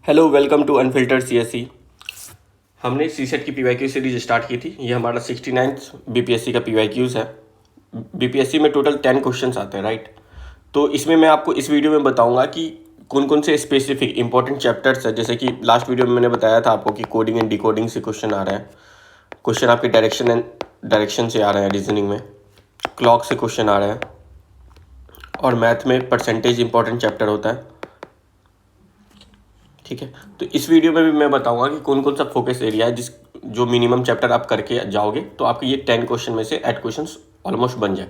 Hello, welcome to unfiltered CSC. हमने CSAT की PYQ series start की थी। ये हमारा 69th बीपीएससी का पीवाईक्यूज़ है। बीपीएससी में टोटल 10 क्वेश्चंस आते हैं, राइट। तो इसमें मैं आपको इस वीडियो में बताऊंगा कि कौन कौन से स्पेसिफिक इंपॉर्टेंट चैप्टर्स है। जैसे कि लास्ट वीडियो में मैंने बताया था आपको कि कोडिंग एंड डिकोडिंग से क्वेश्चन आ रहे हैं, क्वेश्चन आपके डायरेक्शन से आ रहे हैं, रीजनिंग में क्लॉक से क्वेश्चन आ रहे हैं, और मैथ में परसेंटेज इंपॉर्टेंट चैप्टर होता है। ठीक है, तो इस वीडियो में भी मैं बताऊंगा कि कौन कौन सा फोकस एरिया है जो मिनिमम चैप्टर आप करके जाओगे तो आपके ये 10 क्वेश्चन में से 8 क्वेश्चन ऑलमोस्ट बन जाए।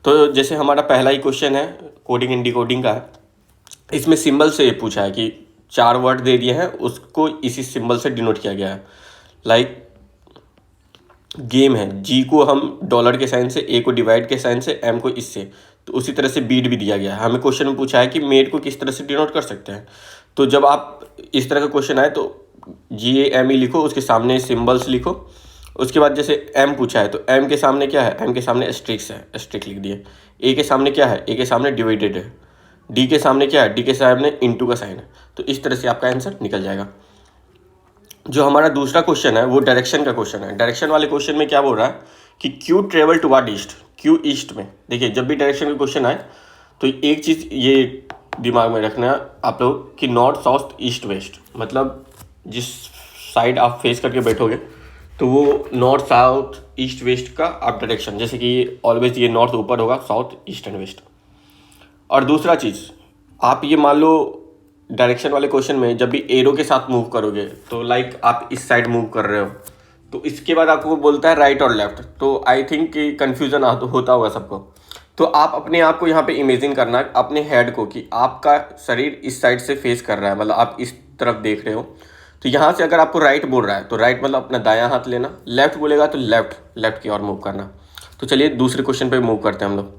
तो जैसे हमारा पहला ही क्वेश्चन है कोडिंग एंड डिकोडिंग का है। इसमें सिंबल से ये पूछा है कि 4 वर्ड दे दिए हैं, उसको इसी सिंबल से डिनोट किया गया है। लाइक गेम है, जी को हम डॉलर के साइन से, ए को डिवाइड के साइन से, एम को इससे, तो उसी तरह से बीट भी दिया गया है। हमें क्वेश्चन में पूछा है कि मेड को किस तरह से डिनोट कर सकते हैं। तो जब आप इस तरह का क्वेश्चन आए तो GAME लिखो, उसके सामने सिंबल्स लिखो। उसके बाद जैसे एम पूछा है तो एम के सामने क्या है, एम के सामने एस्ट्रिक्स है, एस्ट्रिक लिख दिए। ए के सामने क्या है, ए के सामने डिवाइडेड है। डी के सामने क्या है, डी के सामने इनटू का साइन है। तो इस तरह से आपका आंसर निकल जाएगा। जो हमारा दूसरा क्वेश्चन है वो डायरेक्शन का क्वेश्चन है। डायरेक्शन वाले क्वेश्चन में क्या बोल रहा है कि Q travel toward east, Q east में। देखिए, जब भी डायरेक्शन का क्वेश्चन आए तो एक चीज़ ये दिमाग में रखना आप लोग कि नॉर्थ साउथ ईस्ट वेस्ट, मतलब जिस साइड आप फेस करके बैठोगे तो वो नॉर्थ साउथ ईस्ट वेस्ट का आप डायरेक्शन, जैसे कि ऑलवेज ये नॉर्थ ऊपर होगा, साउथ ईस्ट एंड वेस्ट। और दूसरा चीज़, आप ये मान लो डायरेक्शन वाले क्वेश्चन में जब भी एरो के साथ मूव करोगे तो लाइक आप इस साइड मूव कर रहे हो, तो इसके बाद आपको बोलता है राइट और लेफ्ट। तो आई थिंक कि कन्फ्यूज़न होता होगा सबको। तो आप अपने आप को यहाँ पे इमेजिन करना अपने हेड को कि आपका शरीर इस साइड से फेस कर रहा है, मतलब आप इस तरफ देख रहे हो। तो यहाँ से अगर आपको राइट बोल रहा है तो राइट मतलब अपना दायां हाथ लेना, लेफ्ट बोलेगा तो लेफ्ट की ओर मूव करना। तो चलिए दूसरे क्वेश्चन पे मूव करते हैं हम लोग।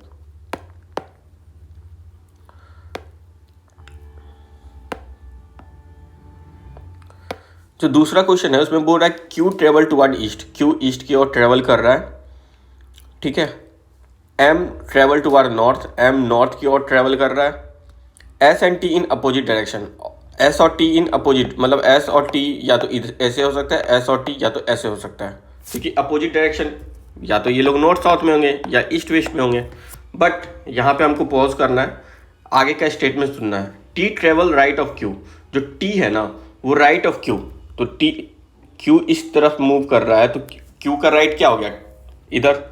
जो दूसरा क्वेश्चन है उसमें बोल रहा है Q travel toward east, Q east की ओर ट्रेवल कर रहा है, ठीक है। M travel toward north, M north की ओर ट्रेवल कर रहा है। S and T in opposite direction, S और टी इन अपोजिट, मतलब एस और टी या तो ऐसे हो सकता है, एस और टी या तो ऐसे हो सकता है, क्योंकि अपोजिट डायरेक्शन या तो ये लोग नॉर्थ साउथ में होंगे या ईस्ट वेस्ट में होंगे। बट यहाँ पे हमको पॉज करना है, आगे का स्टेटमेंट सुनना है। T travel right of Q, जो टी है ना वो राइट ऑफ क्यू, तो टी क्यू इस तरफ मूव कर रहा है तो क्यू का राइट क्या हो गया, इधर,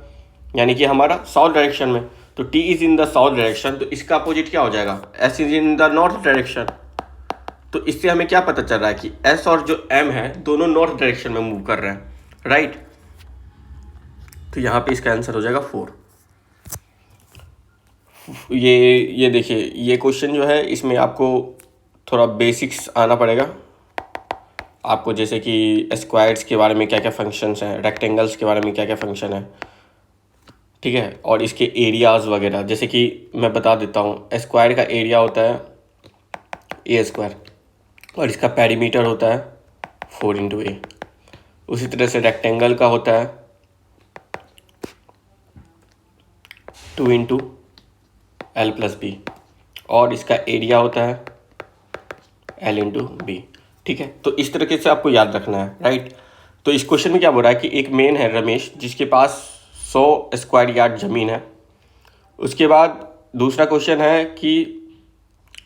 यानी कि हमारा साउथ डायरेक्शन में। तो T is in the south direction, तो इसका अपोजिट क्या हो जाएगा, S is in the north direction. तो इससे हमें क्या पता चल रहा है कि एस और जो एम है दोनों नॉर्थ डायरेक्शन में मूव कर रहे हैं, राइट। तो यहाँ पे इसका आंसर हो जाएगा 4। ये देखिए, ये क्वेश्चन जो है इसमें आपको थोड़ा बेसिक्स आना पड़ेगा आपको, जैसे कि स्क्वायर्स के बारे में क्या क्या फंक्शंस हैं, रेक्टेंगल्स के बारे में क्या क्या फंक्शन है, ठीक है। और इसके एरियाज़ वगैरह, जैसे कि मैं बता देता हूँ, स्क्वायर का एरिया होता है ए स्क्वायर और इसका पेरीमीटर होता है 4 इंटू ए। उसी तरह से रेक्टेंगल का होता है 2 इंटू एल प्लस बी, और इसका एरिया होता है एल इंटू बी, ठीक है। तो इस तरीके से आपको याद रखना है, राइट। तो इस क्वेश्चन में क्या बोल रहा है कि एक मैन है रमेश, जिसके पास 100 स्क्वायर यार्ड ज़मीन है। उसके बाद दूसरा क्वेश्चन है कि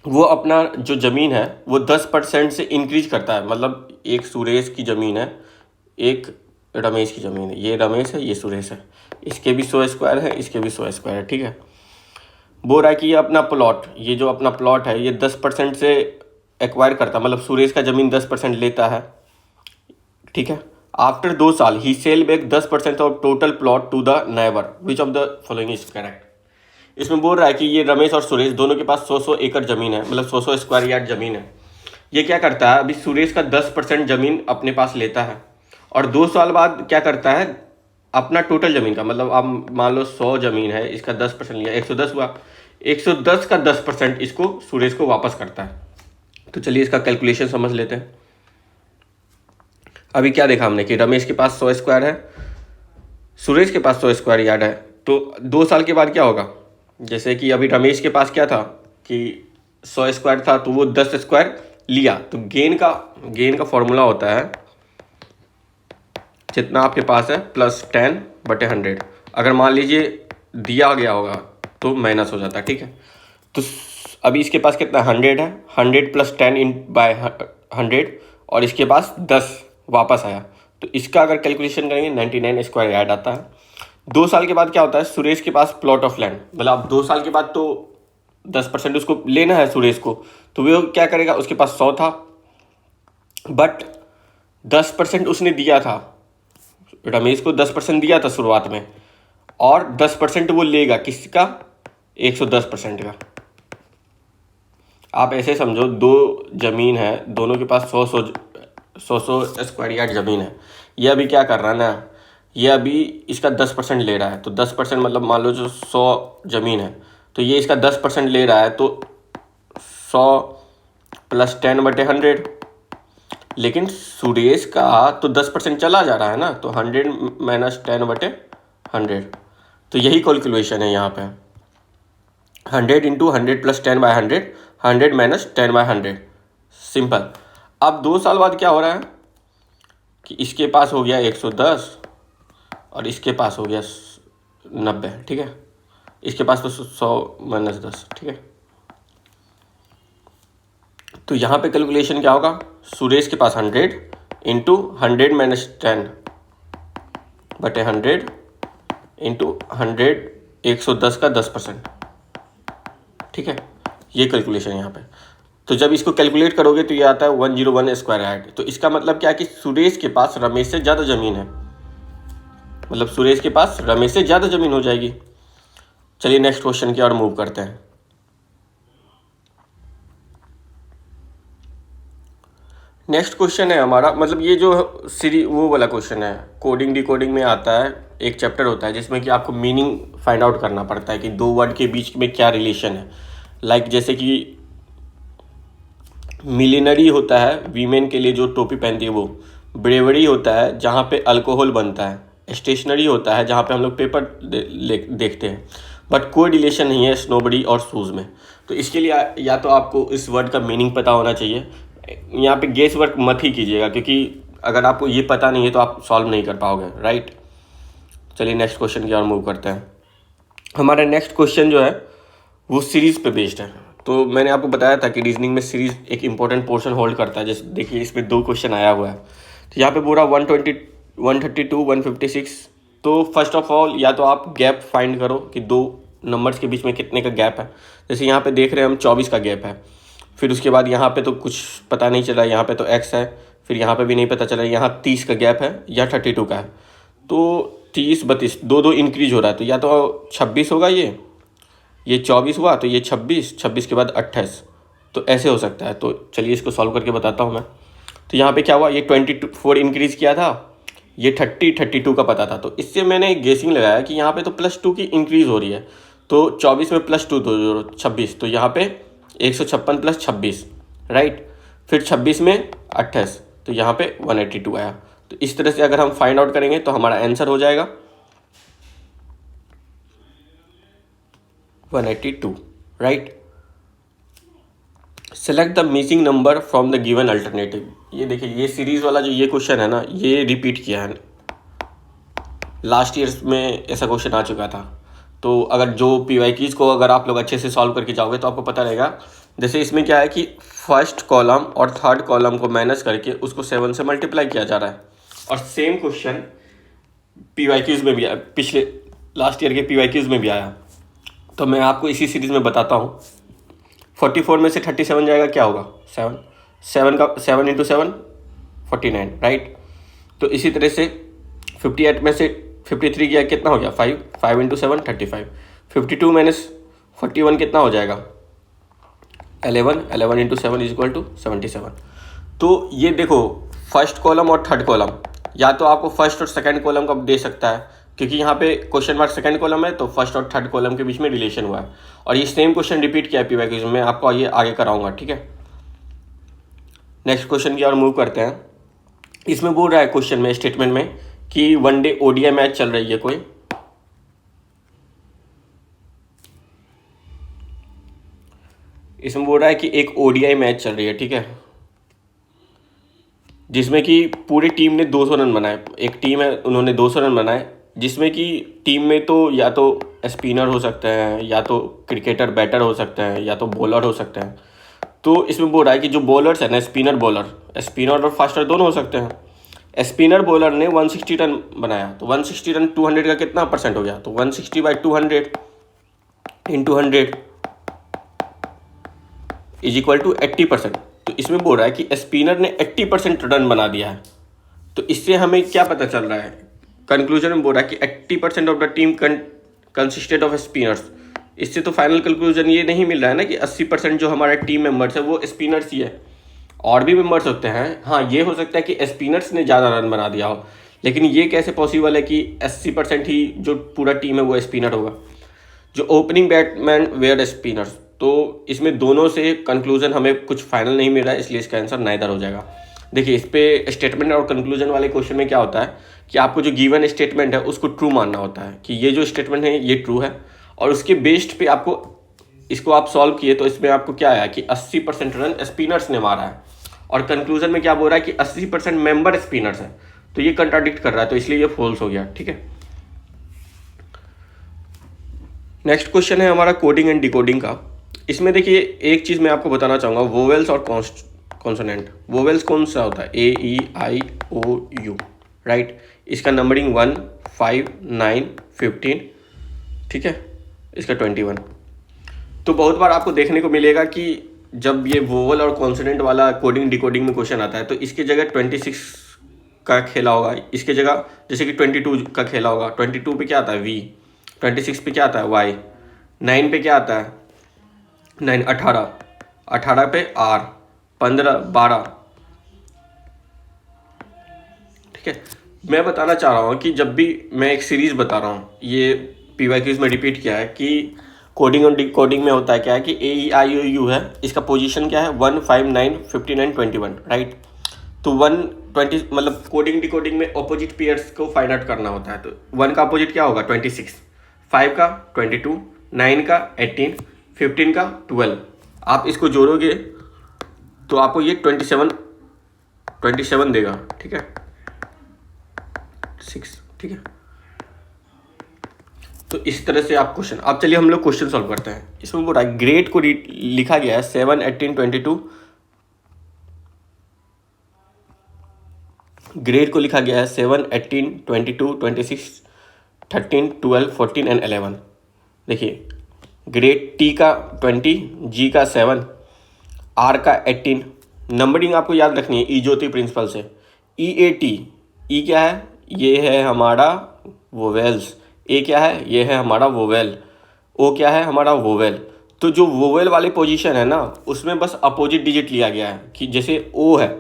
वो अपना जो ज़मीन है वो 10% से इंक्रीज करता है, मतलब एक सुरेश की ज़मीन है, एक रमेश की ज़मीन है। ये रमेश है, ये सुरेश है, इसके भी 100 स्क्वायर है, इसके भी 100 स्क्वायर है, ठीक है। बोल रहा है कि ये अपना प्लॉट, ये जो अपना प्लॉट है ये 10% से एक्वायर करता है, मतलब सुरेश का ज़मीन 10% लेता है, ठीक है। आफ्टर 2 साल he sell back 10% of total plot to the neighbour, which of the following is correct. इसमें बोल रहा है कि ये रमेश और सुरेश दोनों के पास 100 एकड़ ज़मीन है, मतलब 100 स्क्वायर यार्ड ज़मीन है। ये क्या करता है, अभी सुरेश का 10% ज़मीन अपने पास लेता है, और 2 साल बाद क्या करता है, अपना टोटल ज़मीन का, मतलब आप मान लो 100 ज़मीन है, इसका 10% लिया, 110 हुआ, 110 का 10% इसको सुरेश को वापस करता है। तो चलिए इसका कैलकुलेशन समझ लेते हैं। अभी क्या देखा हमने कि रमेश के पास 100 स्क्वायर है, सुरेश के पास 100 स्क्वायर यार्ड है। तो 2 साल के बाद क्या होगा, जैसे कि अभी रमेश के पास क्या था कि 100 स्क्वायर था, तो वो 10 स्क्वायर लिया तो गेन का फॉर्मूला होता है जितना आपके पास है प्लस 10/100। अगर मान लीजिए दिया गया होगा तो माइनस हो जाता है, ठीक है। तो अभी इसके पास कितना 100 है, 100 प्लस 10 इन बाय 100, और इसके पास 10 वापस आया, तो इसका अगर कैलकुलेशन करेंगे 99 स्क्वायर यार्ड आता है। 2 साल के बाद क्या होता है, सुरेश के पास प्लॉट ऑफ लैंड, मतलब अब 2 साल के बाद तो 10% उसको लेना है सुरेश को, तो वो क्या करेगा, उसके पास 100 था बट 10% उसने दिया था, रमेश को 10% दिया था शुरुआत में, और 10% वो लेगा किसका, 110% का। आप ऐसे समझो, दो जमीन है, दोनों के पास 100 स्क्वायर यार्ड ज़मीन है। ये अभी क्या कर रहा है ना, ये अभी इसका 10% ले रहा है, तो 10% मतलब मान लो जो 100 ज़मीन है तो ये इसका 10% ले रहा है, तो 100 प्लस 10/100। लेकिन सुरेश का तो 10% चला जा रहा है ना, तो 100 माइनस 10/100। तो यही कैलकुलेशन है यहाँ पे, 100 इंटू 100 प्लस 10/100, 100 माइनस 10/100, सिंपल। अब 2 साल बाद क्या हो रहा है कि इसके पास हो गया 110 और इसके पास हो गया 90, ठीक है। इसके पास तो 100 माइनस 10, ठीक है। तो यहाँ पे कैलकुलेशन क्या होगा, सुरेश के पास 100 इंटू 100 माइनस 10/100 इंटू 100, 110 का 10%, ठीक है। ये कैलकुलेशन यहाँ पे, तो जब इसको कैलकुलेट करोगे तो ये आता है 101 स्क्वायर यार्ड। तो इसका मतलब क्या है कि सुरेश के पास रमेश से ज़्यादा ज़मीन है, मतलब सुरेश के पास रमेश से ज़्यादा ज़मीन हो जाएगी। चलिए नेक्स्ट क्वेश्चन की ओर मूव करते हैं। नेक्स्ट क्वेश्चन है हमारा, मतलब ये जो सीरी वो वाला क्वेश्चन है, कोडिंग डिकोडिंग में आता है, एक चैप्टर होता है जिसमें कि आपको मीनिंग फाइंड आउट करना पड़ता है कि दो वर्ड के बीच में क्या रिलेशन है। लाइक जैसे कि मिलिनरी होता है वीमेन के लिए जो टोपी पहनती है वो, ब्रेवरी होता है जहाँ पे अल्कोहल बनता है, स्टेशनरी होता है जहाँ पे हम लोग पेपर देखते हैं, बट कोई रिलेशन नहीं है स्नोबडी और शूज़ में। तो इसके लिए या तो आपको इस वर्ड का मीनिंग पता होना चाहिए, यहाँ पे गेस वर्क मत ही कीजिएगा क्योंकि अगर आपको ये पता नहीं है तो आप सॉल्व नहीं कर पाओगे, राइट। चलिए नेक्स्ट क्वेश्चन की ओर मूव करते हैं। हमारा नेक्स्ट क्वेश्चन जो है वो सीरीज़ पे बेस्ड है। तो मैंने आपको बताया था कि रीजनिंग में सीरीज़ एक इंपॉर्टेंट पोर्शन होल्ड करता है। जैसे देखिए इसमें 2 क्वेश्चन आया हुआ है, तो यहाँ पे पूरा 120, 132, 156। तो फर्स्ट ऑफ ऑल या तो आप गैप फाइंड करो कि 2 नंबर्स के बीच में कितने का गैप है। जैसे यहाँ पे देख रहे हैं हम 24 का गैप है, फिर उसके बाद यहाँ पे तो कुछ पता नहीं चला, यहाँ पे तो x है, फिर यहाँ पे भी नहीं पता चला, यहाँ 30 का गैप है या 32 का है। तो 30, 32, 2 इंक्रीज हो रहा है, तो या तो 26 होगा, ये 24 हुआ, तो ये 26, 26 के बाद 28, तो ऐसे हो सकता है। तो चलिए इसको सॉल्व करके बताता हूँ मैं। तो यहाँ पे क्या हुआ, ये 24 इंक्रीज़ किया था, ये 32 का पता था, तो इससे मैंने गेसिंग लगाया कि यहाँ पे तो +2 की इंक्रीज़ हो रही है, तो 24 में +2 तो 26, तो यहाँ पे 156 प्लस 26, राइट। फिर 26 में 28, तो यहाँ पे 182 आया। तो इस तरह से अगर हम फाइंड आउट करेंगे तो हमारा आंसर हो जाएगा 182, right. Select the missing number from the given alternative. ये देखिए, ये सीरीज़ वाला जो ये क्वेश्चन है ना, ये रिपीट किया है, लास्ट ईयर में ऐसा क्वेश्चन आ चुका था। तो अगर जो PYQs को अगर आप लोग अच्छे से सॉल्व करके जाओगे तो आपको पता रहेगा। जैसे इसमें क्या है कि फर्स्ट कॉलम और थर्ड कॉलम को माइनस करके उसको 7 से मल्टीप्लाई किया जा रहा है, और सेम क्वेश्चन PYQs में भी आया, पिछले लास्ट ईयर के PYQs में भी आया। तो मैं आपको इसी सीरीज़ में बताता हूँ। 44 में से 37 जाएगा, क्या होगा, 7 का 7 इंटू 7 49, राइट। तो इसी तरह से 58 में से 53 गया, कितना हो गया, 5 इंटू 7 35, 52 माइनस 41 कितना हो जाएगा, 11 इंटू 7 इज इक्वल टू 77। तो ये देखो, फर्स्ट कॉलम और थर्ड कॉलम, या तो आपको फर्स्ट और सेकंड कॉलम का दे सकता है, क्योंकि यहाँ पे क्वेश्चन मार्क सेकंड कॉलम है, तो फर्स्ट और थर्ड कॉलम के बीच में रिलेशन हुआ है। और ये सेम क्वेश्चन रिपीट किया है PYQs में, आपको ये आगे कराऊंगा, ठीक है। नेक्स्ट क्वेश्चन की ओर मूव करते हैं। इसमें बोल रहा है क्वेश्चन में, स्टेटमेंट में, कि वनडे ODI मैच चल रही है कोई, इसमें बोल रहा है कि एक ODI मैच चल रही है, ठीक है। जिसमें कि पूरी टीम ने 200 रन बनाए। एक टीम है, उन्होंने 200 रन बनाए, जिसमें कि टीम में तो या तो स्पिनर हो सकते हैं, या तो क्रिकेटर बैटर हो सकते हैं, या तो बॉलर हो सकते हैं। तो इसमें बोल रहा है कि जो बॉलर्स है ना, स्पिनर और फास्टर दोनों हो सकते हैं। स्पिनर बॉलर ने 160 रन बनाया, तो 160 रन 200 का कितना परसेंट हो गया, तो 160/200 इंटू 100 इज इक्वल टू 80%। तो इसमें बोल रहा है कि स्पिनर ने 80% रन बना दिया है। तो इससे हमें क्या पता चल रहा है, कंक्लूजन में बोल रहा है कि 80% of the team consisted off spinners. इससे तो फाइनल कंक्लूजन ये नहीं मिल रहा है ना कि 80% जो हमारे टीम मेंबर्स है वो स्पिनर्स ही है, और भी मेंबर्स होते हैं। हाँ, ये हो सकता है कि स्पिनर्स ने ज़्यादा रन बना दिया हो, लेकिन ये कैसे पॉसिबल है कि 80% ही जो पूरा टीम है वो स्पिनर होगा। जो ओपनिंग बैट्समैन वेयर स्पिनर्स, तो इसमें दोनों से कंक्लूजन हमें कुछ फाइनल नहीं मिल रहा है, इसलिए इसका आंसर नाइदर हो जाएगा। देखिए, इस पे स्टेटमेंट और कंक्लूजन वाले क्वेश्चन में क्या होता है कि आपको जो गिवन स्टेटमेंट है उसको ट्रू मानना होता है कि ये जो स्टेटमेंट है ये ट्रू है, और उसके बेस्ड पे आपको इसको आप सॉल्व किए तो इसमें आपको क्या आया कि 80% रन स्पिनर्स ने मारा है, और कंक्लूजन में क्या बोल रहा है कि 80% मेंबर स्पिनर्स है। तो ये कंट्राडिक्ट कर रहा है, तो इसलिए ये फॉल्स हो गया। ठीक है, नेक्स्ट क्वेश्चन है हमारा कोडिंग एंड डिकोडिंग का। इसमें देखिए, एक चीज़ मैं आपको बताना चाहूँगा, वोवेल्स और कॉन्सोनेंट। वोवेल्स कौन सा होता है, AEIOU, राइट। इसका नंबरिंग 1, 5, 9, 15, ठीक है, इसका 21। तो बहुत बार आपको देखने को मिलेगा कि जब ये वोवल और कॉन्सोनेंट वाला कोडिंग डिकोडिंग में क्वेश्चन आता है तो इसकी जगह 26 का खेला होगा, इसके जगह जैसे कि 22 का खेला होगा। 22 पे क्या आता है V, 26 पे क्या आता है Y, 9 पे क्या आता है 9, 18 पे R, 15, 12। ठीक है, मैं बताना चाह रहा हूँ कि जब भी मैं एक सीरीज बता रहा हूँ, ये PYQs में रिपीट किया है कि कोडिंग और डिकोडिंग में होता है क्या है कि AEIOU है, इसका पोजीशन क्या है 1, 5, 9, 59, 21, राइट। तो 120 मतलब कोडिंग डिकोडिंग में ऑपोजिट पेयर्स को फाइंड आउट करना होता है। तो 1 का अपोजिट क्या होगा 26, 5 का 22, 9 का 18, 15 का 12। आप इसको जोड़ोगे तो आपको ये 27 देगा। ठीक है, 6, ठीक है। तो इस तरह से आप क्वेश्चन, अब चलिए हम लोग क्वेश्चन सॉल्व करते हैं। इसमें बोल रहा है ग्रेड को लिखा गया है 7, 18, 22। ग्रेड को लिखा गया है 7, 18, 22, 26, 13, 12, 14 एंड 11। देखिए, ग्रेड T का 20, G का 7, R का 18। नंबरिंग आपको याद रखनी है इजोती प्रिंसिपल से। EAT, E क्या है, ये है हमारा वोवेल्स। A क्या है, ये है हमारा वोवेल। O क्या है, हमारा वोवेल। तो जो वोवेल वाली पोजीशन है ना, उसमें बस अपोजिट डिजिट लिया गया है कि जैसे O है,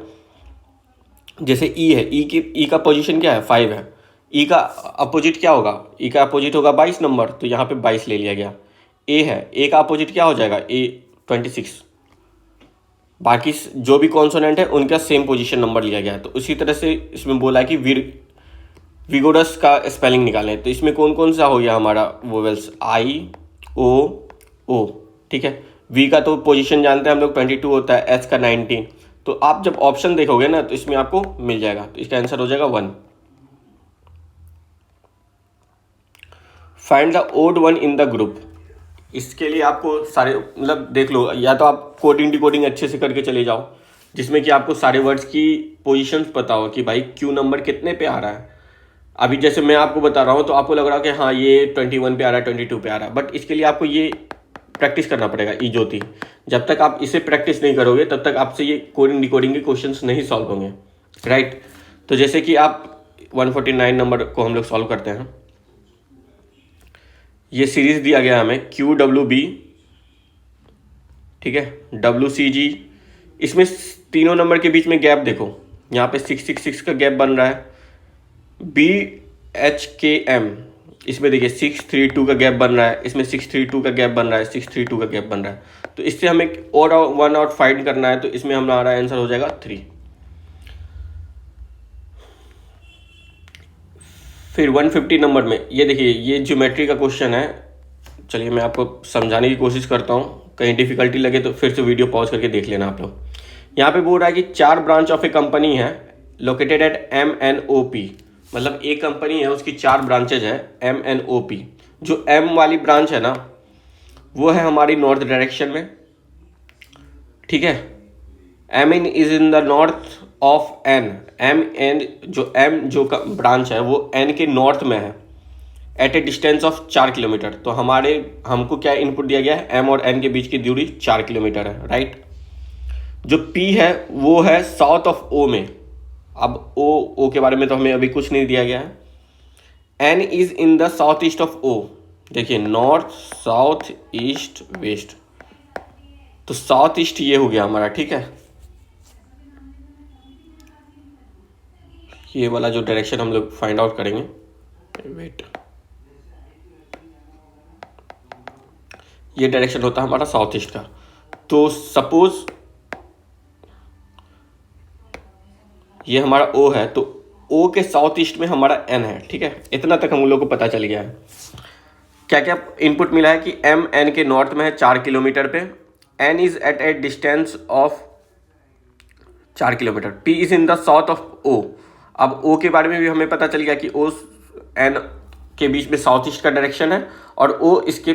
जैसे E है, E का पोजीशन क्या है 5 है, E का अपोजिट क्या होगा, E का अपोजिट होगा 22 नंबर, तो यहाँ पे 22 ले लिया गया। A है, A का अपोजिट क्या हो जाएगा, A 26। बाकी जो भी कॉन्सोनेंट है उनका सेम पोजीशन नंबर लिया गया है। तो उसी तरह से इसमें बोला है कि विगोरस का स्पेलिंग निकालें। तो इसमें कौन कौन सा हो गया हमारा वोवेल्स, I-O-O, ठीक है। V का तो पोजीशन जानते हैं हम लोग 22 होता है, H का 19। तो आप जब ऑप्शन देखोगे ना तो इसमें आपको मिल जाएगा, तो इसका आंसर हो जाएगा 1। Find the odd one in the group. इसके लिए आपको सारे मतलब देख लो, या तो आप कोडिंग डिकोडिंग अच्छे से करके चले जाओ जिसमें कि आपको सारे वर्ड्स की पोजीशंस पता हो कि भाई क्यू नंबर कितने पे आ रहा है। अभी जैसे मैं आपको बता रहा हूँ तो आपको लग रहा है कि हाँ ये 21 पे आ रहा है, 22 पे आ रहा है, बट इसके लिए आपको ये प्रैक्टिस करना पड़ेगा इजोती। जब तक आप इसे प्रैक्टिस नहीं करोगे तब तक आपसे ये कोडिंग डिकोडिंग के क्वेश्चंस नहीं सॉल्व होंगे, राइट। तो जैसे कि आप 149 नंबर को हम लोग सॉल्व करते हैं। ये सीरीज दिया गया हमें QWB, ठीक है, WCG। इसमें तीनों नंबर के बीच में गैप देखो, यहाँ पे 666 का गैप बन रहा है। BHKM, इसमें देखिए 632 का गैप बन रहा है, इसमें 632 का गैप बन रहा है, 632 का गैप बन रहा है। तो इससे हमें और 1 आउट फाइंड करना है, तो इसमें हमारा आंसर हो जाएगा 3। फिर 150 नंबर में ये देखिए, ये ज्योमेट्री का क्वेश्चन है। चलिए मैं आपको समझाने की कोशिश करता हूँ, कहीं डिफिकल्टी लगे तो फिर से वीडियो पॉज करके देख लेना आप लोग। यहाँ पे बोल रहा है कि 4 ब्रांच ऑफ ए कंपनी है लोकेटेड एट MNOP, मतलब एक कंपनी है उसकी 4 ब्रांचेज है MNOP। जो M वाली ब्रांच है ना वो है हमारी नॉर्थ डायरेक्शन में, ठीक है। M is in the north of N, M जो ब्रांच है वो N के नॉर्थ में है at a distance of 4 kilometre. तो हमको क्या इनपुट दिया गया है, M और N के बीच की दूरी 4 किलोमीटर है, राइट। जो P है वो है साउथ ऑफ O में। अब O के बारे में तो हमें अभी कुछ नहीं दिया गया है। N is in the south east of O, देखिए नॉर्थ साउथ ईस्ट वेस्ट, तो साउथ ईस्ट ये हो गया हमारा, ठीक है। ये वाला जो डायरेक्शन हम लोग फाइंड आउट करेंगे, वेट, ये डायरेक्शन होता है हमारा साउथ ईस्ट का। तो सपोज ये हमारा O है, तो O के साउथ ईस्ट में हमारा N है, ठीक है। इतना तक हम लोग को पता चल गया है। क्या क्या इनपुट मिला है कि M N के नॉर्थ में है 4 किलोमीटर पे, N is at a distance of 4 kilometre, P is in the south of O। अब O के बारे में भी हमें पता चल गया कि O N के बीच में साउथ ईस्ट का डायरेक्शन है, और O इसके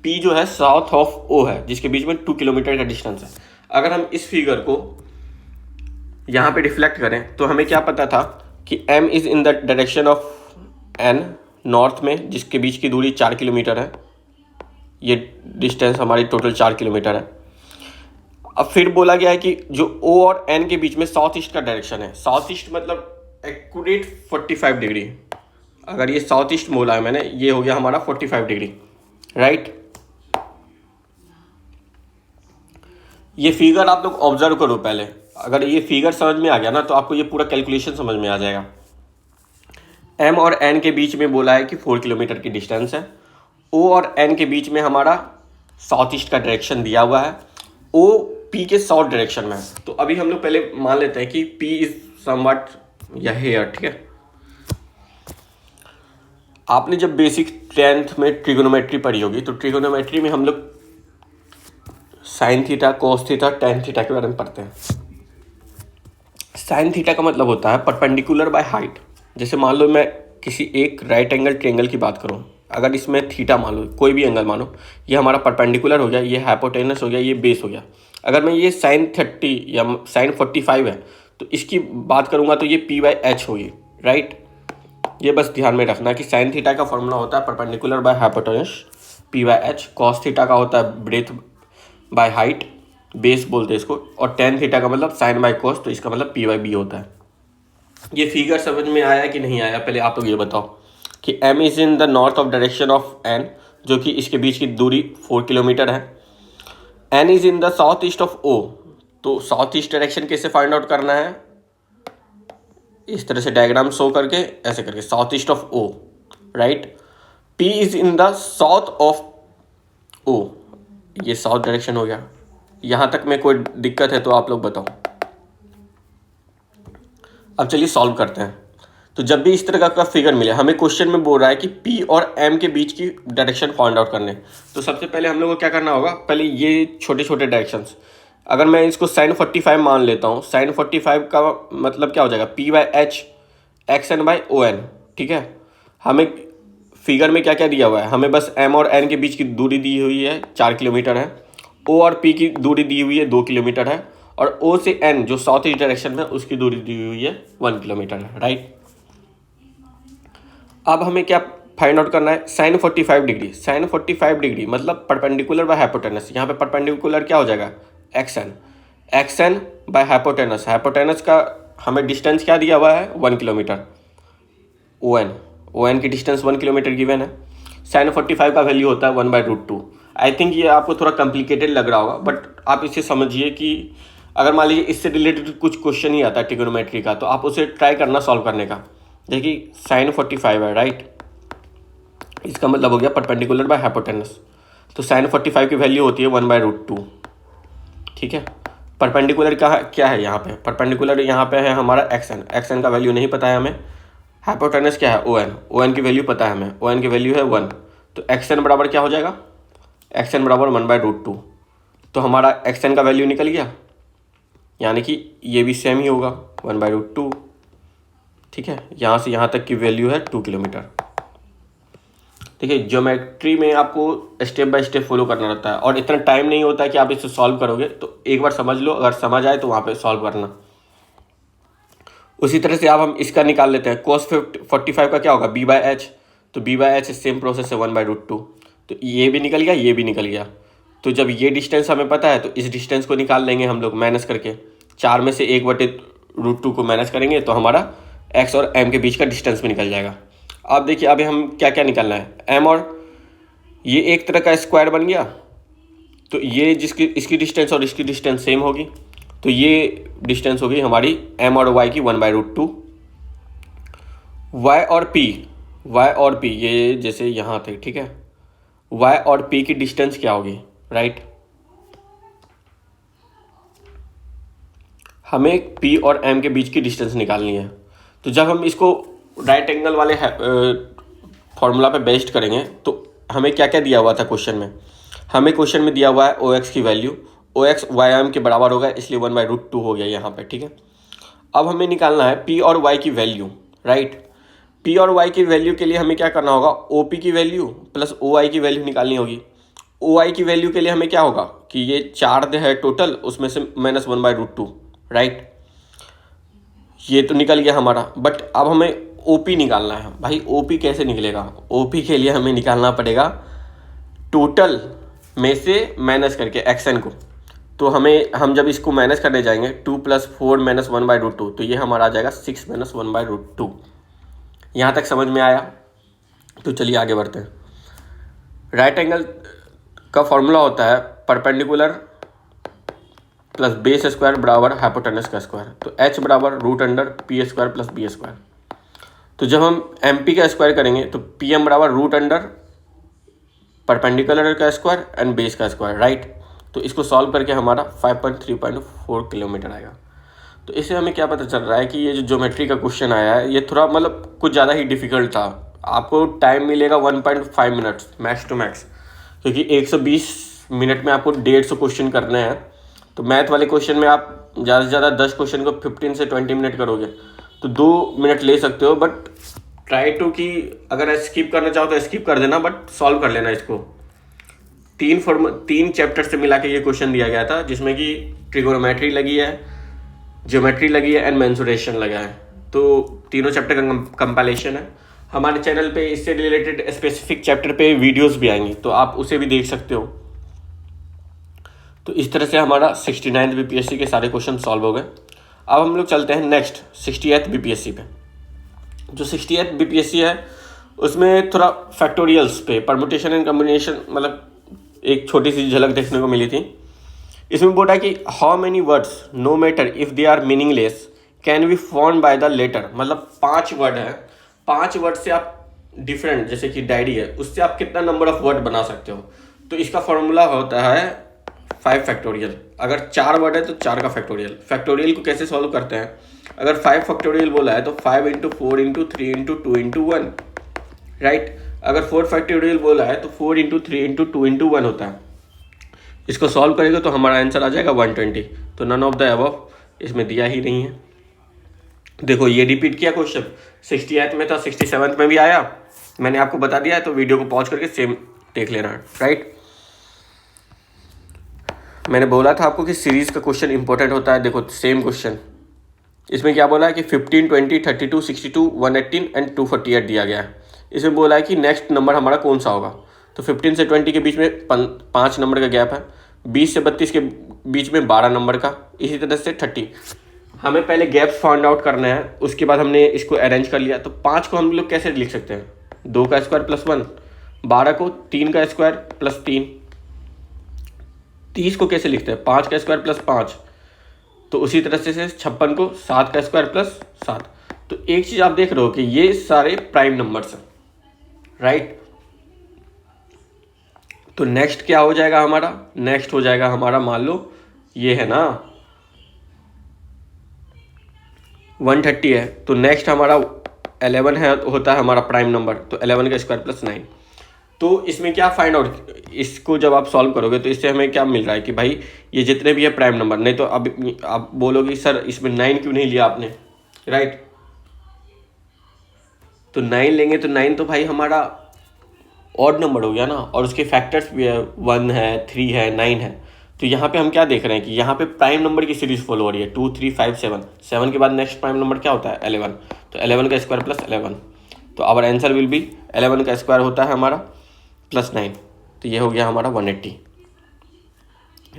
P जो है साउथ ऑफ O है जिसके बीच में 2 किलोमीटर का डिस्टेंस है। अगर हम इस फिगर को यहाँ पे रिफ्लेक्ट करें तो हमें क्या पता था कि M is in the direction of N north में, जिसके बीच की दूरी 4 किलोमीटर है। ये डिस्टेंस हमारी टोटल 4 किलोमीटर है। अब फिर बोला गया है कि जो O और N के बीच में साउथ ईस्ट का डायरेक्शन है, साउथ ईस्ट मतलब एक्यूरेट 45 डिग्री। अगर ये साउथ ईस्ट बोला है मैंने, ये हो गया हमारा 45 डिग्री, राइट। ये फिगर आप लोग ऑब्जर्व करो पहले। अगर ये फिगर समझ में आ गया ना तो आपको ये पूरा कैलकुलेशन समझ में आ जाएगा। M और N के बीच में बोला है कि 4 किलोमीटर की डिस्टेंस है। O और N के बीच में हमारा साउथ ईस्ट का डायरेक्शन दिया हुआ है। O P के साउथ डायरेक्शन में है। तो अभी हम लोग पहले मान लेते हैं कि P इज समवट या हेयर, ठीक है। आपने जब बेसिक 10th में ट्रिगोनोमेट्री पढ़ी होगी तो ट्रिगोनोमेट्री में हम लोग sine theta, cos theta, tan theta के बारे में पढ़ते हैं। साइन थीटा का मतलब होता है परपेंडिकुलर बाय हाइट। जैसे मान लो मैं किसी एक राइट एंगल ट्रायंगल की बात करूं, अगर इसमें थीटा मान लो, कोई भी एंगल मानो, ये हमारा परपेंडिकुलर हो गया, ये हाइपोटेनस हो गया, ये बेस हो गया। अगर मैं ये साइन 30 या साइन 45 है तो इसकी बात करूंगा तो ये P/H होगी, राइट। ये बस ध्यान में रखना कि साइन थीटा का फॉर्मूला होता है perpendicular by hypotenuse P/H, cos theta का होता है ब्रेथ बाय हाइट, बेस बोलते हैं इसको, और टेन थीटा का मतलब साइन बाय कोस, तो इसका मतलब P/B होता है। ये फिगर समझ में आया कि नहीं आया, पहले आप लोग ये बताओ कि M is in the north of direction of N, जो कि इसके बीच की दूरी 4 किलोमीटर है। N is in the south east of O, तो साउथ ईस्ट डायरेक्शन कैसे फाइंड आउट करना है, इस तरह से डायग्राम शो करके, ऐसे करके south east of O, right. P is in the south of O, ये साउथ डायरेक्शन हो गया। यहाँ तक में कोई दिक्कत है तो आप लोग बताओ। अब चलिए सॉल्व करते हैं। तो जब भी इस तरह का फिगर मिले, हमें क्वेश्चन में बोल रहा है कि P और M के बीच की डायरेक्शन फाइंड आउट करने, तो सबसे पहले हम लोग को क्या करना होगा, पहले ये छोटे छोटे डायरेक्शंस, अगर मैं इसको साइन 45 मान लेता हूँ, साइन 45 का मतलब क्या हो जाएगा, P/H XN/ON, ठीक है। हमें फिगर में क्या क्या दिया हुआ है, हमें बस M और N के बीच की दूरी दी हुई है 4 किलोमीटर है, O और P की दूरी दी हुई है 2 किलोमीटर है, और O से N जो साउथ ईस्ट डायरेक्शन में उसकी दूरी दी हुई है 1 किलोमीटर है, राइट। अब हमें क्या फाइंड आउट करना है, साइन 45 डिग्री, साइन 45 डिग्री मतलब परपेंडिकुलर बाय हाइपोटेनस। यहाँ पे परपेंडिकुलर क्या हो जाएगा, XN बाय हाइपोटेनस, हाइपोटेनस का हमें डिस्टेंस क्या दिया हुआ है 1 किलोमीटर, ON की डिस्टेंस 1 किलोमीटर गिवन है। साइन 45 का वैल्यू होता है 1/√2। आई थिंक ये आपको थोड़ा कॉम्प्लिकेटेड लग रहा होगा, बट आप इसे समझिए कि अगर मान लीजिए इससे रिलेटेड कुछ क्वेश्चन ही आता है ट्रिगोनोमेट्री का, तो आप उसे ट्राई करना सॉल्व करने का। देखिए साइन 45 है, राइट, इसका मतलब हो गया परपेंडिकुलर बाय हाइपोटेनस, तो साइन 45 की वैल्यू होती है 1/√2, ठीक है। परपेंडिकुलर क्या है यहाँ पे, परपेंडिकुलर यहाँ पे है हमारा XN का वैल्यू नहीं पता है हमें। हाइपोटेनस क्या है, ON की वैल्यू पता है हमें, ON की वैल्यू है 1, तो XN बराबर क्या हो जाएगा, XN बराबर 1/√2। तो हमारा XN का वैल्यू निकल गया, यानी कि ये भी सेम ही होगा 1/√2। ठीक है, यहाँ से यहाँ तक की वैल्यू है 2 किलोमीटर। देखिए ज्योमेट्री में आपको स्टेप बाय स्टेप फॉलो करना रहता है और इतना टाइम नहीं होता है कि आप इसे सॉल्व करोगे, तो एक बार समझ लो, अगर समझ आए तो वहाँ पे सॉल्व करना। उसी तरह से अब हम इसका निकाल लेते हैं। cos 45 का क्या होगा, b/h, तो b/h सेम प्रोसेस है 1/√2, तो ये भी निकल गया, ये भी निकल गया। तो जब ये डिस्टेंस हमें पता है तो इस डिस्टेंस को निकाल लेंगे हम लोग माइनस करके। 4 में से 1/√2 को माइनस करेंगे तो हमारा x और m के बीच का डिस्टेंस भी निकल जाएगा। अब देखिए अभी हम क्या क्या निकालना है, m और ये एक तरह का स्क्वायर बन गया, तो ये जिसकी इसकी डिस्टेंस और इसकी डिस्टेंस सेम होगी, तो ये डिस्टेंस होगी हमारी m और y की 1/√2। y और p ये जैसे यहाँ थे, ठीक है, y और p की डिस्टेंस क्या होगी, राइट। हमें p और m के बीच की डिस्टेंस निकालनी है। तो जब हम इसको राइट एंगल वाले फॉर्मूला पे बेस्ड करेंगे तो हमें क्या क्या दिया हुआ था क्वेश्चन में। हमें क्वेश्चन में दिया हुआ है OX की वैल्यू, OX YM के बराबर होगा, इसलिए 1/√2 हो गया यहाँ पे, ठीक है। अब हमें निकालना है P और Y की वैल्यू, राइट। P और Y की वैल्यू के लिए हमें क्या करना होगा, OP की वैल्यू प्लस OI की वैल्यू निकालनी होगी। OI की वैल्यू के लिए हमें क्या होगा कि ये 4 है टोटल, उसमें से माइनस 1/√2, राइट। ये तो निकल गया हमारा, बट अब हमें OP निकालना है। भाई OP कैसे निकलेगा, OP के लिए हमें निकालना पड़ेगा टोटल में से माइनस करके XN को। तो हम जब इसको माइनस करने जाएंगे 2 + 4 - 1/√2, तो ये हमारा आ जाएगा 6 - 1/√2। यहाँ तक समझ में आया? तो चलिए आगे बढ़ते हैं। राइट एंगल का फॉर्मूला होता है परपेंडिकुलर प्लस बेस स्क्वायर बराबर हाइपोटेनस का स्क्वायर। तो h बराबर √p² + b²। तो जब हम MP का स्क्वायर करेंगे तो PM बराबर √, परपेंडिकुलर का स्क्वायर एंड बेस का स्क्वायर, राइट। तो इसको सॉल्व करके हमारा 5.3.4 किलोमीटर आएगा। तो इससे हमें क्या पता चल रहा है कि ये जो ज्योमेट्री का क्वेश्चन आया है ये थोड़ा मतलब कुछ ज़्यादा ही डिफिकल्ट था। आपको टाइम मिलेगा 1.5 मिनट्स मैक्स टू मैक्स, क्योंकि 120 मिनट में आपको 150 क्वेश्चन करने हैं। तो मैथ वाले क्वेश्चन में आप ज़्यादा से ज़्यादा 10 क्वेश्चन को 15 से 20 मिनट करोगे तो 2 मिनट ले सकते हो, बट ट्राई टू कि अगर स्किप करना चाहो तो स्किप कर देना, बट सॉल्व कर लेना इसको। 3 चैप्टर से मिला के ये क्वेश्चन दिया गया था, जिसमें कि ट्रिगोनोमेट्री लगी है, ज्योमेट्री लगी है एंड मेंसुरेशन लगा है। तो तीनों चैप्टर का कंपाइलेशन है। हमारे चैनल पे इससे रिलेटेड स्पेसिफिक चैप्टर पे वीडियोस भी आएंगी, तो आप उसे भी देख सकते हो। तो इस तरह से हमारा 69th BPSC के सारे क्वेश्चन सॉल्व हो गए। अब हम लोग चलते हैं नेक्स्ट 60th BPSC पे। जो 60th BPSC है उसमें थोड़ा फैक्टोरियल्स पे, परमुटेशन एंड कम्बिनेशन, मतलब एक छोटी सी झलक देखने को मिली थी। इसमें बोला कि how many words no matter if they are meaningless can be formed by the letter. मतलब 5 वर्ड है, 5 वर्ड से आप डिफरेंट, जैसे कि डायरी है, उससे आप कितना नंबर ऑफ वर्ड बना सकते हो। तो इसका फॉर्मूला होता है 5 फैक्टोरियल। अगर 4 वर्ड है तो 4 का फैक्टोरियल। फैक्टोरियल को कैसे सॉल्व करते हैं, अगर 5 फैक्टोरियल बोला है तो 5 × 4 × 3 × 2 × 1, राइट। अगर 4 फैक्टोरियल बोला है तो 4 × 3 × 2 × 1 होता है। इसको सॉल्व करेंगे तो हमारा आंसर आ जाएगा 120। तो नन ऑफ द अबव इसमें दिया ही नहीं है। देखो ये रिपीट किया क्वेश्चन, 68th में था, 67th में भी आया। मैंने आपको बता दिया है, तो वीडियो को पॉज करके सेम देख लेना, राइट। मैंने बोला था आपको कि सीरीज का क्वेश्चन इंपॉर्टेंट होता है। देखो सेम क्वेश्चन, इसमें क्या बोला है कि 15, 20, 32, 62, 118 एंड 248 दिया गया है। इसमें बोला है कि नेक्स्ट नंबर हमारा कौन सा होगा। तो 15 से 20 के बीच में 5 नंबर का गैप है, 20 से 32 के बीच में 12 नंबर का, इसी तरह से 30। हमें पहले गैप्स फाइंड आउट करना है, उसके बाद हमने इसको अरेंज कर लिया। तो 5 को हम लोग कैसे लिख सकते हैं, 2 का स्क्वायर प्लस 1, 12 को 3 का स्क्वायर प्लस 3, 30 को कैसे लिखते हैं, 5 का स्क्वायर प्लस 5। तो उसी तरह से 56 को 7 का स्क्वायर प्लस 7। तो एक चीज़ आप देख रहे हो कि ये सारे प्राइम नंबर्स हैं, राइट। तो नेक्स्ट क्या हो जाएगा हमारा, नेक्स्ट हो जाएगा हमारा, मान लो ये है ना 130 है, तो नेक्स्ट हमारा 11 है, होता है हमारा प्राइम नंबर। तो 11 का स्क्वायर प्लस 9। तो इसमें क्या फाइंड आउट, इसको जब आप सॉल्व करोगे तो इससे हमें क्या मिल रहा है कि भाई ये जितने भी है प्राइम नंबर, नहीं तो अब आप बोलोगे सर इसमें 9 क्यों नहीं लिया आपने, राइट। तो 9 लेंगे तो 9 तो भाई हमारा ऑड नंबर हो गया ना, और उसके फैक्टर्स भी है, 1 है, 3 है, 9 है। तो यहाँ पे हम क्या देख रहे हैं कि यहाँ पे प्राइम नंबर की सीरीज फॉलो हो रही है, 2 3 5 7, 7 के बाद नेक्स्ट प्राइम नंबर क्या होता है 11, तो 11 का स्क्वायर प्लस 11, तो आवर आंसर विल बी 11 का स्क्वायर होता है हमारा प्लस 9, तो ये हो गया हमारा 180,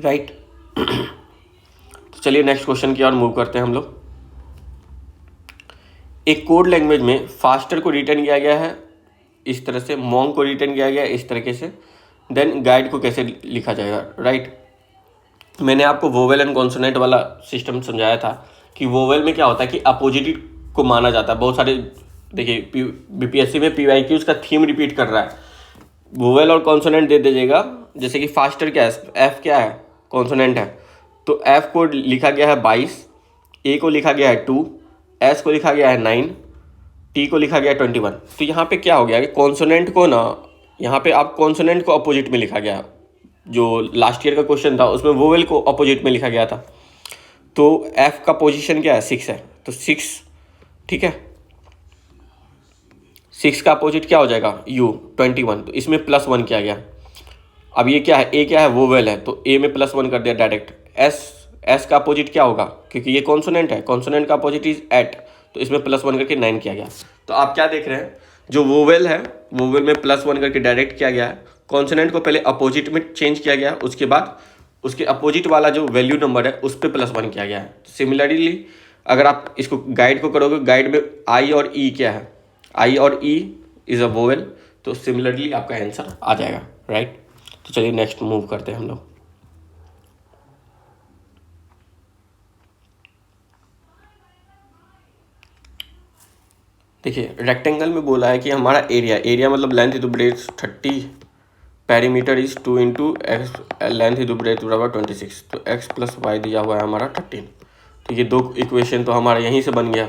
राइट। तो चलिए नेक्स्ट क्वेश्चन की ओर मूव करते हैं हम लोग। एक कोड लैंग्वेज में फास्टर को रिटर्न किया गया है इस तरह से, मॉन्ग को रिटर्न किया गया है इस तरीके से, देन गाइड को कैसे लिखा जाएगा, राइट। मैंने आपको वोवेल एंड कॉन्सोनेंट वाला सिस्टम समझाया था कि वोवेल में क्या होता है कि अपोजिट को माना जाता है। बहुत सारे देखिए बीपीएससी में पीवाईक्यूज का थीम रिपीट कर रहा है, वोवेल और कॉन्सोनेंट दे दीजिएगा। जैसे कि फास्टर क्या है, एफ क्या है, कॉन्सोनेंट है, तो एफ को लिखा गया है 22, ए को लिखा गया है 2, एस को लिखा गया है 9, टी को लिखा गया है 21। तो यहाँ पे क्या हो गया कि कॉन्सोनेंट को ना, यहाँ पे आप कॉन्सोनेंट को अपोजिट में लिखा गया, जो लास्ट ईयर का क्वेश्चन था उसमें वोवेल को अपोजिट में लिखा गया था। तो एफ का पोजीशन क्या है 6 है, तो 6, ठीक है, 6 का अपोजिट क्या हो जाएगा यू 21, तो इसमें +1 किया गया। अब ये क्या है, ए क्या है वोवेल है, तो ए में +1 कर दिया डायरेक्ट। एस का अपोजिट क्या होगा, क्योंकि ये कॉन्सोनेंट है, कॉन्सोनेंट का अपोजिट इज एट, तो इसमें +1 करके 9 किया गया। तो आप क्या देख रहे हैं, जो वोवेल है वोवेल में +1 करके डायरेक्ट किया गया है, कॉन्सोनेंट को पहले अपोजिट में चेंज किया गया, उसके बाद उसके अपोजिट वाला जो वैल्यू नंबर है उस पर +1 किया गया है। सिमिलरली अगर आप इसको गाइड को करोगे, गाइड में आई और ई क्या है, आई और ई इज़ अ वोवेल, तो सिमिलरली आपका आंसर आ जाएगा, राइट। तो चलिए नेक्स्ट मूव करते हैं हम लोग। देखिए रेक्टेंगल में बोला है कि हमारा एरिया मतलब length into breadth 30, perimeter is 2 into x, length into breadth बराबर 26, तो x प्लस वाई दिया हुआ है हमारा 13। तो ये दो इक्वेशन तो हमारा यहीं से बन गया।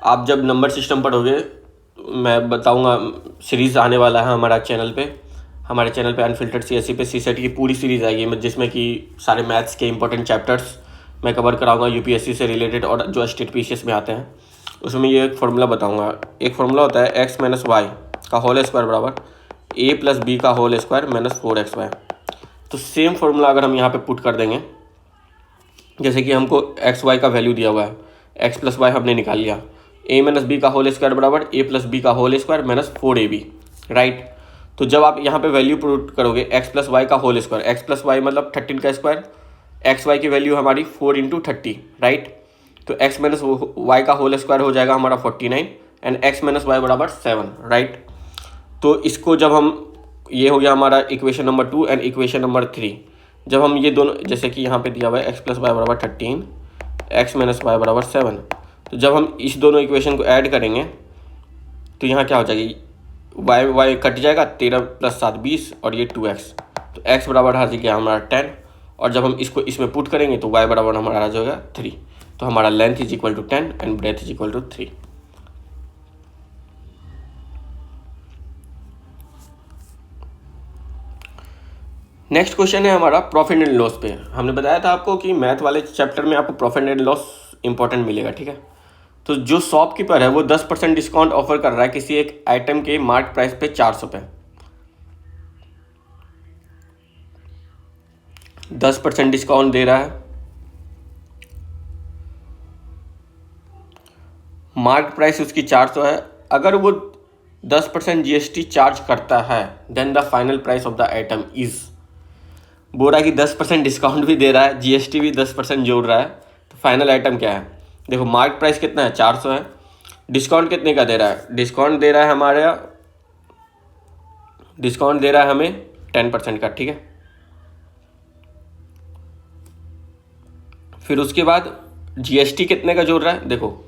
आप जब नंबर सिस्टम पढ़ोगे, मैं बताऊंगा, सीरीज़ आने वाला है हमारे चैनल पे अनफिल्टर्ड सीएससी पे सीसेट की पूरी सीरीज़ आएगी, जिसमें कि सारे मैथ्स के इंपॉर्टेंट चैप्टर्स मैं कवर कराऊंगा यूपीएससी से रिलेटेड, और जो स्टेट पीसीएस में आते हैं उसमें ये एक फार्मूला बताऊंगा। एक फार्मूला होता है x माइनस वाई का होल स्क्वायर बराबर a प्लस बी का होल स्क्वायर माइनस 4xy। तो सेम फार्मूला अगर हम यहाँ पे पुट कर देंगे, जैसे कि हमको xy का वैल्यू दिया हुआ है, x प्लस वाई हमने निकाल लिया, a माइनस बी का होल स्क्वायर बराबर a प्लस बी का whole square minus 4ab, right. तो जब आप यहाँ पे वैल्यू पुट करोगे x प्लस वाई का whole square, x plus y मतलब 13 का स्क्वायर, xy की वैल्यू हमारी 4 इंटू 30, राइट। तो x माइनस वाई का होल स्क्वायर हो जाएगा हमारा 49 एंड x माइनस वाई बराबर 7, राइट। तो इसको जब हम, ये हो गया हमारा equation number 2 and equation number 3। जब हम ये दोनों, जैसे कि यहाँ पे दिया हुआ है x प्लस वाई बराबर 13, x माइनस वाई बराबर 7, तो जब हम इस दोनों इक्वेशन को ऐड करेंगे तो यहाँ क्या हो जाएगी, y कट जाएगा, 13 + 7 20, और ये 2x, तो x बराबर आ जाएगा हमारा 10, और जब हम इसको इसमें पुट करेंगे तो y बराबर हमारा आ जाएगा 3। तो हमारा length is equal to 10 and breadth is equal to 3। Next question है हमारा प्रॉफिट एंड लॉस पे। हमने बताया था आपको कि मैथ वाले चैप्टर में आपको प्रॉफिट एंड लॉस इंपॉर्टेंट मिलेगा, ठीक है। तो जो शॉपकीपर है वो 10% डिस्काउंट ऑफर कर रहा है किसी एक आइटम के मार्क प्राइस पे 400 पे, 10% डिस्काउंट दे रहा है, मार्क प्राइस उसकी 400 है। अगर वो 10% जीएसटी चार्ज करता है then the final price of the item is, बोल रहा है कि 10% डिस्काउंट भी दे रहा है, जीएसटी भी 10% जोड़ रहा है, तो फाइनल आइटम क्या है। देखो मार्क प्राइस कितना है 400 है, डिस्काउंट कितने का दे रहा है, डिस्काउंट दे रहा है हमें 10% का, ठीक है। फिर उसके बाद जीएसटी कितने का जोड़ रहा है, देखो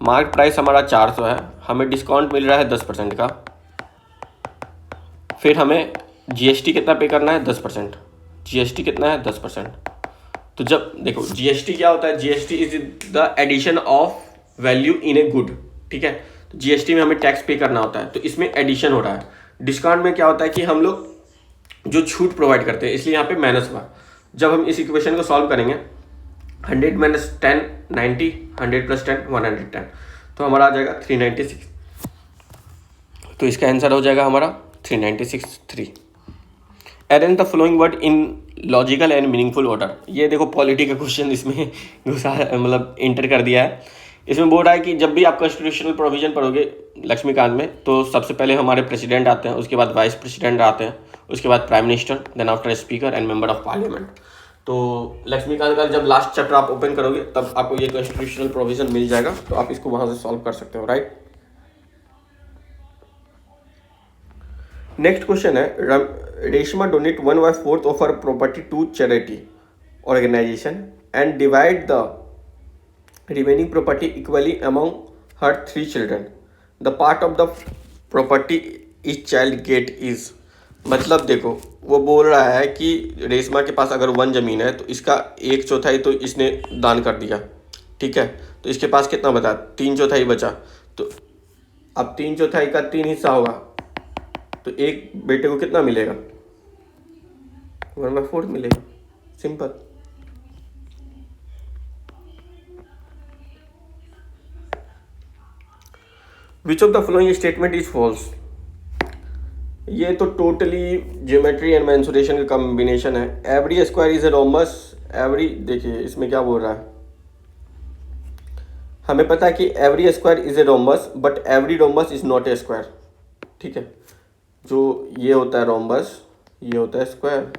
मार्क प्राइस हमारा 400 है, हमें डिस्काउंट मिल रहा है 10% का, फिर हमें जीएसटी कितना पे करना है 10%, जीएसटी कितना है 10%। तो जब देखो जीएसटी क्या होता है, GST is the addition of value in a good, ठीक है। तो जीएसटी में हमें टैक्स पे करना होता है, तो इसमें एडिशन हो रहा है। डिस्काउंट में क्या होता है कि हम लोग जो छूट प्रोवाइड करते हैं, इसलिए यहाँ पे माइनस हुआ। जब हम इस इक्वेशन को सॉल्व करेंगे 100 माइनस 10 90, 100 प्लस 10 110, तो हमारा आ जाएगा 396। तो इसका आंसर हो जाएगा हमारा 396 arrange the flowing word in logical and meaningful order. ये देखो पॉलिटी का क्वेश्चन इसमें घुसा मतलब इंटर कर दिया है। इसमें बोल रहा है कि जब भी आप कॉन्स्टिट्यूशनल प्रोविजन पढ़ोगे लक्ष्मीकांत में, तो सबसे पहले हमारे प्रेसिडेंट आते हैं, उसके बाद वाइस प्रेसिडेंट आते हैं, उसके बाद prime minister, then after speaker and member of parliament. तो लक्ष्मीकांत का जब लास्ट चैप्टर आप ओपन करोगे तब आपको ये कॉन्स्टिट्यूशनल प्रोविजन मिल जाएगा, तो आप इसको वहाँ से सॉल्व कर सकते हो, राइट। नेक्स्ट क्वेश्चन है, Reshma donate 1/4 of her property to charity organisation and divide the remaining property equally among her 3 children. The part of the property each child get is. मतलब देखो वो बोल रहा है कि रेशमा के पास अगर 1 ज़मीन है तो इसका 1/4 तो इसने दान कर दिया, ठीक है। तो इसके पास कितना बचा, 3/4 बचा। तो अब 3/4 का 3 हिस्सा होगा, तो एक बेटे को कितना मिलेगा, 1/4 मिलेगा, simple. Which of the following statement is false. ये तो टोटली ज्योमेट्री एंड मेंसुरेशन का कॉम्बिनेशन है। Every square is a rhombus. Every, देखिए इसमें क्या बोल रहा है, हमें पता है कि every square is a rhombus but every rhombus is not a square, ठीक है। जो ये होता है रोमबस, ये होता है स्क्वायर।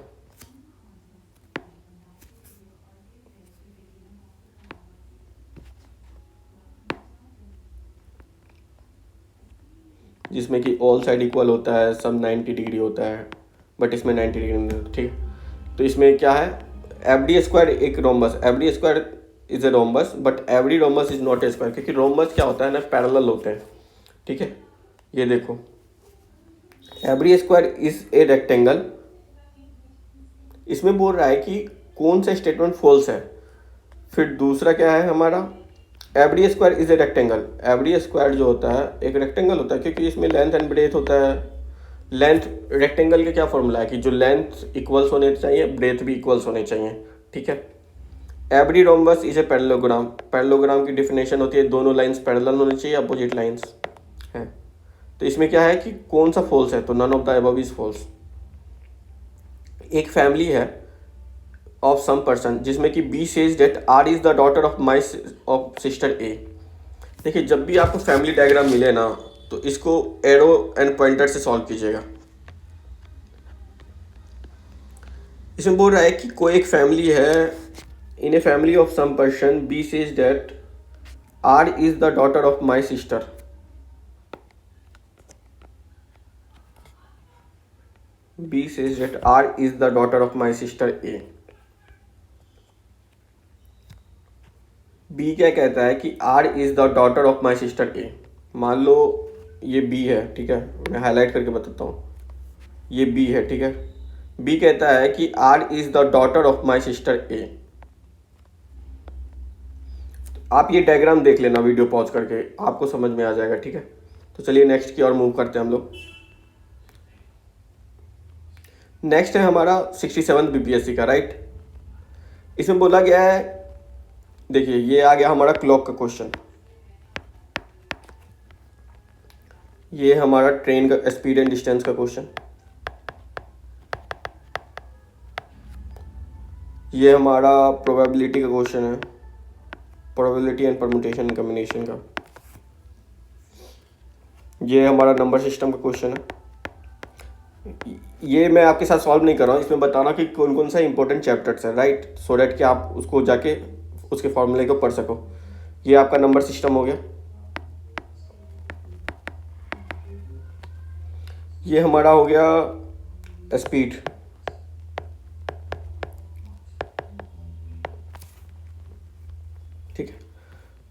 जिसमें कि ऑल साइड इक्वल होता है, सब 90 डिग्री होता है, बट इसमें 90 डिग्री नहीं होता, ठीक है। तो इसमें क्या है, एवरी स्क्वायर एक rhombus, every square is a rhombus but every rhombus is not a square, क्योंकि रोमबस क्या होता है ना, पैरेलल होते हैं, ठीक है। ये देखो every square is a rectangle. इसमें बोल रहा है कि कौन सा स्टेटमेंट फॉल्स है। फिर दूसरा क्या है हमारा, every square is a rectangle. Every square जो होता है एक रेक्टेंगल होता है, क्योंकि इसमें लेंथ एंड ब्रेथ होता है। लेंथ रेक्टेंगल का क्या फॉर्मूला है कि जो लेंथ इक्वल्स होने चाहिए, ब्रेथ भी इक्वल्स होने चाहिए, ठीक है। Every rhombus is a parallelogram. Parallelogram की डिफिनेशन होती है दोनों लाइंस पैरेलल होनी चाहिए, अपोजिट लाइंस है। तो इसमें क्या है कि कौन सा फॉल्स है, तो none of the above is false. एक फैमिली है ऑफ सम पर्सन जिसमें कि B says that R is the daughter of my of sister A. देखिए जब भी आपको फैमिली डायग्राम मिले ना, तो इसको एरो एंड पॉइंटर से सॉल्व कीजिएगा। इसमें बोल रहा है कि कोई एक फैमिली है, in a family of some person B says that R is the daughter of my sister. B says that R is the daughter of my sister A. B क्या कहता है कि R is the daughter of my sister A। मान लो ये B है, ठीक है, मैं हाईलाइट करके बताता हूँ, ये B है, ठीक है। B कहता है कि R is the daughter of my sister A। आप ये डायग्राम देख लेना वीडियो पॉज करके, आपको समझ में आ जाएगा, ठीक है। तो चलिए नेक्स्ट की ओर मूव करते हैं हम लोग। नेक्स्ट है हमारा 67 बीपीएससी का, राइट। इसमें बोला गया है, देखिए ये आ गया हमारा क्लॉक का क्वेश्चन। ये हमारा ट्रेन का स्पीड एंड डिस्टेंस का क्वेश्चन। ये हमारा प्रोबेबिलिटी का क्वेश्चन है, प्रोबेबिलिटी एंड परम्यूटेशन कॉम्बिनेशन का। ये हमारा नंबर सिस्टम का क्वेश्चन है। ये मैं आपके साथ सॉल्व नहीं कर रहा हूँ, इसमें बताना कि कौन कौन सा इंपॉर्टेंट चैप्टर्स है, राइट, सो डैट कि आप उसको जाके उसके फॉर्मूले को पढ़ सको। ये आपका नंबर सिस्टम हो गया। ये हमारा हो गया स्पीड। ठीक है,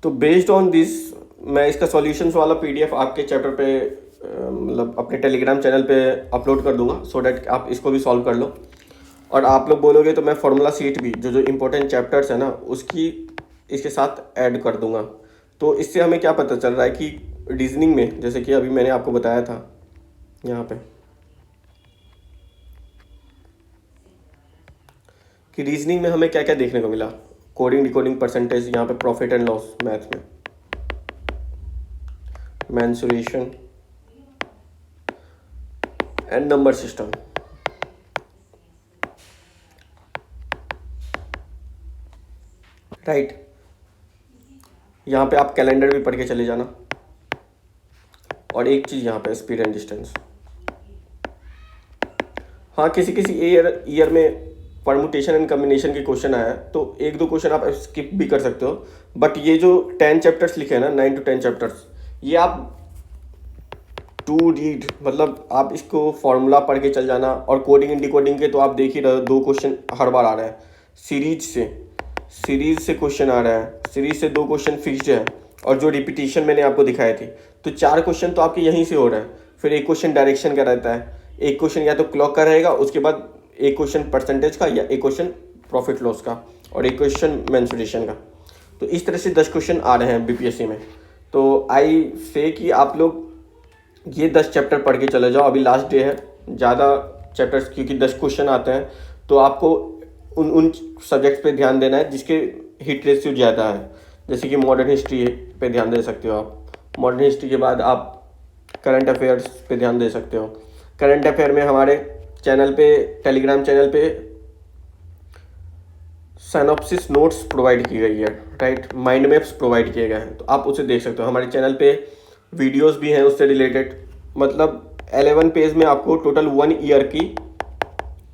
तो बेस्ड ऑन दिस मैं इसका सॉल्यूशंस वाला पीडीएफ आपके चैप्टर पे मतलब अपने टेलीग्राम चैनल पे अपलोड कर दूंगा, सो डैट आप इसको भी सॉल्व कर लो। और आप लोग बोलोगे तो मैं फॉर्मूला सीट भी जो जो इम्पोर्टेंट चैप्टर्स है ना उसकी इसके साथ ऐड कर दूंगा। तो इससे हमें क्या पता चल रहा है कि रीजनिंग में, जैसे कि अभी मैंने आपको बताया था यहाँ पे कि रीजनिंग में हमें क्या क्या देखने को मिला, कोडिंग डिकोडिंग परसेंटेज, यहाँ पे प्रॉफिट एंड लॉस, मैथ में mensuration and number system, right. यहाँ पे आप कैलेंडर भी पढ़ के चले जाना। और एक चीज़ यहाँ पे स्पीड एंड डिस्टेंस, हाँ किसी किसी ईयर में परमुटेशन एंड कम्बिनेशन के क्वेश्चन आया है तो एक दो क्वेश्चन आप स्किप भी कर सकते हो, बट ये जो 10 चैप्टर्स लिखे हैं ना, 9 to 10 चैप्टर्स, ये आप टू रीड, मतलब आप इसको फॉर्मूला पढ़ के चल जाना। और कोडिंग एंड डिकोडिंग के तो आप देख ही रहे हो, 2 क्वेश्चन हर बार आ रहे हैं। सीरीज से क्वेश्चन आ रहा है, सीरीज से 2 क्वेश्चन फिक्स्ड है, और जो रिपीटिशन मैंने आपको दिखाए थे तो 4 क्वेश्चन तो आपके यहीं से हो रहे हैं। फिर एक क्वेश्चन डायरेक्शन का रहता है, एक क्वेश्चन या तो क्लॉक का रहेगा, उसके बाद एक क्वेश्चन परसेंटेज का, या एक क्वेश्चन प्रॉफिट लॉस का, और एक क्वेश्चन मेंसुरेशन का। तो इस तरह से 10 क्वेश्चन आ रहे हैं बीपीएससी में। तो आई से कि आप लोग ये 10 चैप्टर पढ़ के चले जाओ। अभी लास्ट डे है, ज़्यादा चैप्टर्स क्योंकि 10 क्वेश्चन आते हैं, तो आपको उन सब्जेक्ट्स पे ध्यान देना है जिसके हिट रेशियो ज़्यादा है। जैसे कि मॉडर्न हिस्ट्री पे ध्यान दे सकते हो आप, मॉडर्न हिस्ट्री के बाद आप करंट अफेयर्स पे ध्यान दे सकते हो। करंट अफेयर में हमारे चैनल पे, टेलीग्राम चैनल पे सिनॉप्सिस नोट्स प्रोवाइड की गई है, राइट, माइंड मैप्स प्रोवाइड किए गए हैं, तो आप उसे देख सकते हो। हमारे चैनल पे वीडियोस भी हैं उससे रिलेटेड, मतलब 11 पेज में आपको टोटल 1 ईयर की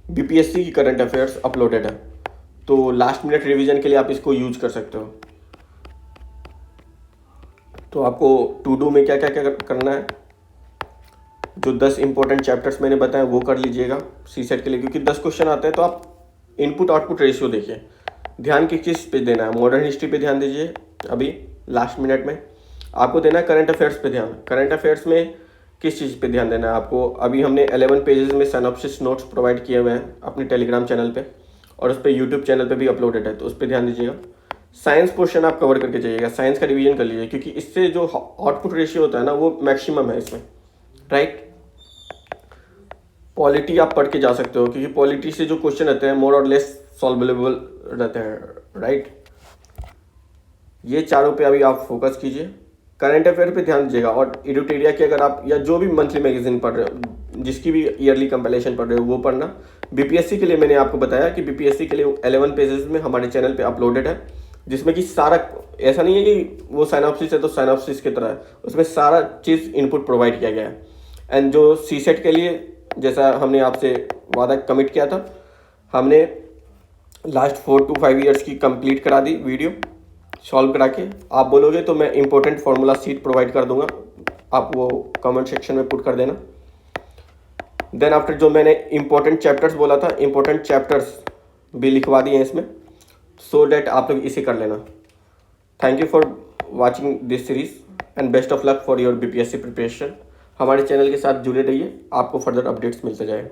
बीपीएससी की करंट अफेयर्स अपलोडेड है। तो लास्ट मिनट रिवीजन के लिए आप इसको यूज कर सकते हो। तो आपको टू डू में क्या क्या क्या करना है, जो 10 इंपॉर्टेंट चैप्टर्स मैंने बताए वो कर लीजिएगा सीसेट के लिए, क्योंकि 10 क्वेश्चन आते हैं। तो आप इनपुट आउटपुट रेशियो देखिए, ध्यान किस चीज़ पे देना है। मॉडर्न हिस्ट्री पे ध्यान दीजिए, अभी लास्ट मिनट में आपको देना है करंट अफेयर्स पे ध्यान। करंट अफेयर्स में किस चीज़ पे ध्यान देना है आपको, अभी हमने 11 पेजेस में सिनॉप्सिस नोट्स प्रोवाइड किए हुए हैं अपने टेलीग्राम चैनल पे, और उस पर यूट्यूब चैनल पे भी अपलोडेड है, तो उस पर ध्यान दीजिएगा। साइंस पोर्शन आप कवर करके जाइएगा, साइंस का रिवीजन कर लीजिए, क्योंकि इससे जो आउटपुट रेशियो होता है ना वो मैक्सिमम है इसमें, राइट। पॉलिटी आप पढ़ के जा सकते हो, क्योंकि पॉलिटी से जो क्वेश्चन रहते हैं मोर और लेस सॉल्वेबल रहते हैं, राइट। ये चारों पे अभी आप फोकस कीजिए। करंट अफेयर पे ध्यान दीजिएगा, और एडुटेरिया की अगर आप या जो भी मंथली मैगजीन पढ़ रहे हो, जिसकी भी ईयरली कंपाइलेशन पढ़ रहे हो वो पढ़ना। बीपीएससी के लिए मैंने आपको बताया कि बीपीएससी के लिए 11 पेजेस में हमारे चैनल पे अपलोडेड है, जिसमें कि सारा, ऐसा नहीं है कि वो साइनॉप्सिस है तो साइनॉप्सिस की तरह है, उसमें सारा चीज़ इनपुट प्रोवाइड किया गया है। एंड जो सीसेट के लिए, जैसा हमने आपसे वादा कमिट किया था, हमने लास्ट 4 to 5 ईयर्स की कंप्लीट करा दी वीडियो सॉल्व करा के। आप बोलोगे तो मैं इंपॉर्टेंट फार्मूला सीट प्रोवाइड कर दूंगा, आप वो कमेंट सेक्शन में पुट कर देना। देन आफ्टर जो मैंने इंपॉर्टेंट चैप्टर्स बोला था, इंपॉर्टेंट चैप्टर्स भी लिखवा दिए हैं इसमें, सो डैट आप लोग इसे कर लेना। Thank you for watching this series and best of luck for your BPSC preparation. हमारे चैनल के साथ जुड़े रहिए, आपको फर्दर अपडेट्स मिलते जाएंगे।